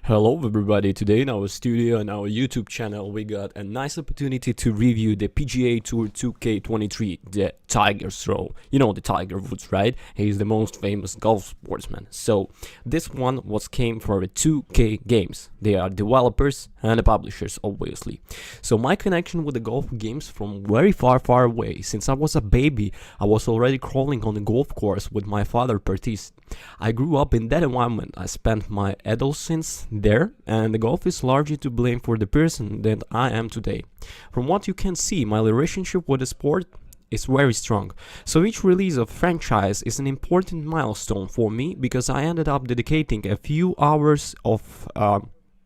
Hello everybody, today in our studio and our YouTube channel we got a nice opportunity to review the PGA Tour 2K23, the Tiger's Throw. You know the Tiger Woods, right? He's the most famous golf sportsman. So this one came for the 2K games. They are developers and the publishers, obviously. So my connection with the golf games from very far away. Since I was a baby, I was already crawling on the golf course with my father Pertis. I grew up in that environment. I spent my adolescence there, and the golf is largely to blame for the person that I am today. From what you can see, my relationship with the sport is very strong. So each release of franchise is an important milestone for me because I ended up dedicating a few hours of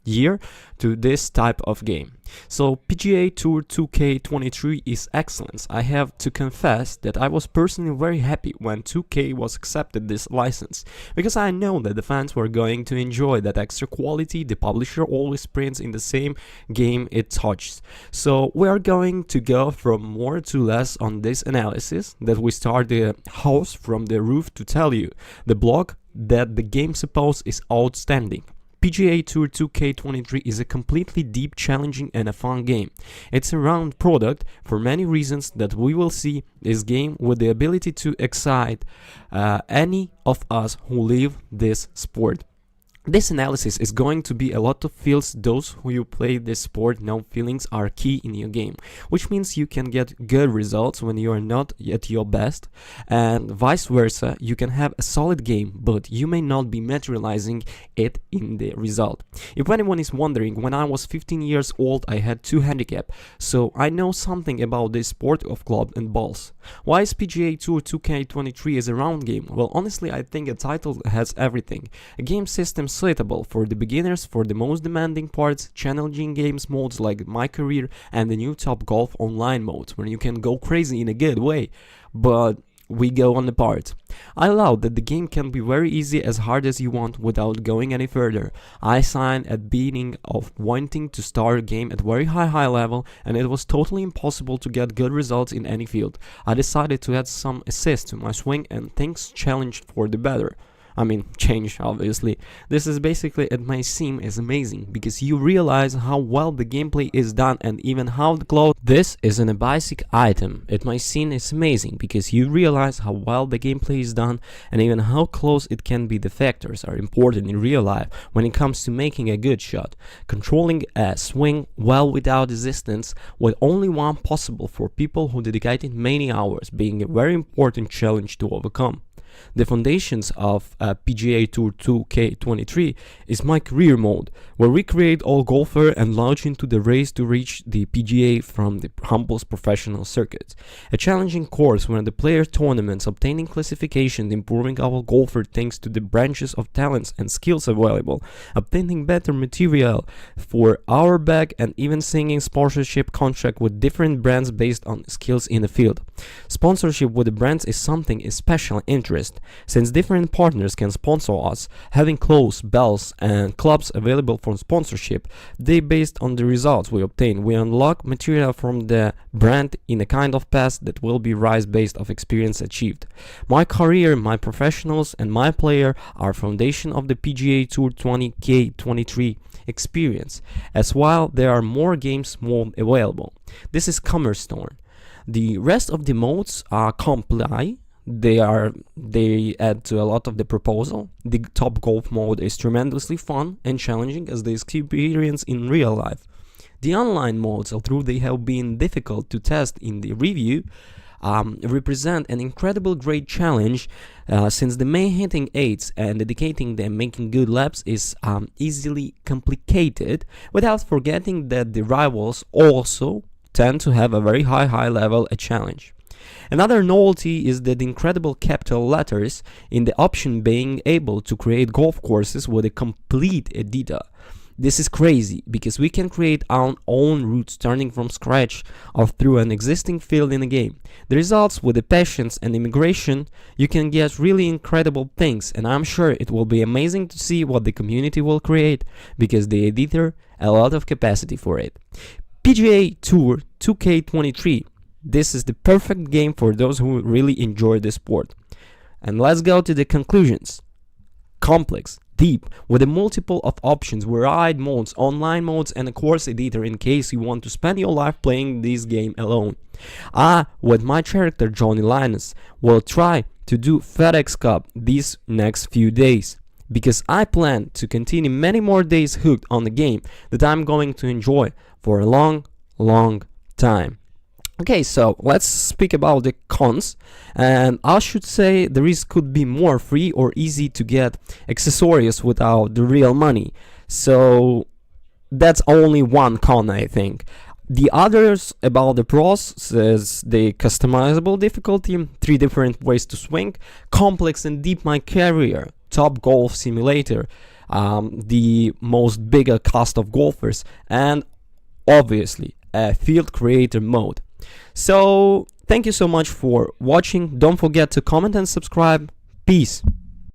year to this type of game. So PGA Tour 2K23 is excellence. I have to confess that I was personally very happy when 2K was accepted this license, because I know that the fans were going to enjoy that extra quality the publisher always prints in the same game it touches. So we are going to go from more to less on this analysis, that we start the house from the roof to tell you the blog that the game suppose is outstanding. PGA Tour 2K23 is a completely deep, challenging and a fun game. It's a round product for many reasons that we will see this game with the ability to excite any of us who live this sport. This analysis is going to be a lot of feels. Those who you play this sport know feelings are key in your game, which means you can get good results when you are not at your best, and vice versa. You can have a solid game, but you may not be materializing it in the result. If anyone is wondering, when I was 15 years old I had 2 handicap, so I know something about this sport of club and balls. Why is PGA Tour 2K23 is a round game? Well, honestly, I think a title has everything. A game system suitable for the beginners, for the most demanding parts, challenging games modes like My Career and the new Top Golf online modes, where you can go crazy in a good way. But we go on the part. I love that the game can be very easy, as hard as you want, without going any further. I signed at beginning of wanting to start a game at very high level, and it was totally impossible to get good results in any field. I decided to add some assist to my swing, and things challenged for the better. Change, obviously. This is basically, it may seem is amazing because you realize how well the gameplay is done and even how close. This isn't a basic item. It may seem is amazing because you realize how well the gameplay is done and even how close it can be. The factors are important in real life when it comes to making a good shot. Controlling a swing well without resistance, with only one possible for people who dedicated many hours, being a very important challenge to overcome. The foundations of PGA Tour 2K23 is My Career mode, where we create all golfer and launch into the race to reach the PGA from the humblest professional circuits. A challenging course where the player tournaments, obtaining classifications, improving our golfer thanks to the branches of talents and skills available, obtaining better material for our bag, and even singing sponsorship contract with different brands based on skills in the field. Sponsorship with the brands is something of special interest, since different partners can sponsor us. Having clothes, belts and clubs available for sponsorship, they based on the results we obtain. We unlock material from the brand in a kind of pass that will be rise based of experience achieved. My career, my professionals and my player are foundation of the PGA Tour 20K23 experience, as while there are more games more available. This is cornerstone. The rest of the modes are comply. They add to a lot of the proposal. The Top Golf mode is tremendously fun and challenging as the experience in real life. The online modes, although they have been difficult to test in the review, represent an incredible great challenge, since the main hitting aids and dedicating them making good laps is easily complicated, without forgetting that the rivals also tend to have a very high level a challenge. Another novelty is the incredible capital letters in the option being able to create golf courses with a complete editor. This is crazy because we can create our own routes starting from scratch or through an existing field in a game. The results with the patience and immigration, you can get really incredible things, and I'm sure it will be amazing to see what the community will create because the editor a lot of capacity for it. PGA Tour 2K23. This is the perfect game for those who really enjoy the sport. And let's go to the conclusions. Complex, deep with a multiple of options, varied modes, online modes, and a course editor in case you want to spend your life playing this game alone. I, with my character Johnny Linus, will try to do FedEx Cup these next few days, because I plan to continue many more days hooked on the game that I'm going to enjoy for a long time. Okay, so let's speak about the cons, and I should say could be more free or easy to get accessories without the real money. So that's only one con, I think. The others about the pros is the customizable difficulty, 3 different ways to swing, complex and deep my career, top golf simulator, the most bigger cast of golfers, and obviously a field creator mode. So thank you so much for watching. Don't forget to comment and subscribe. Peace.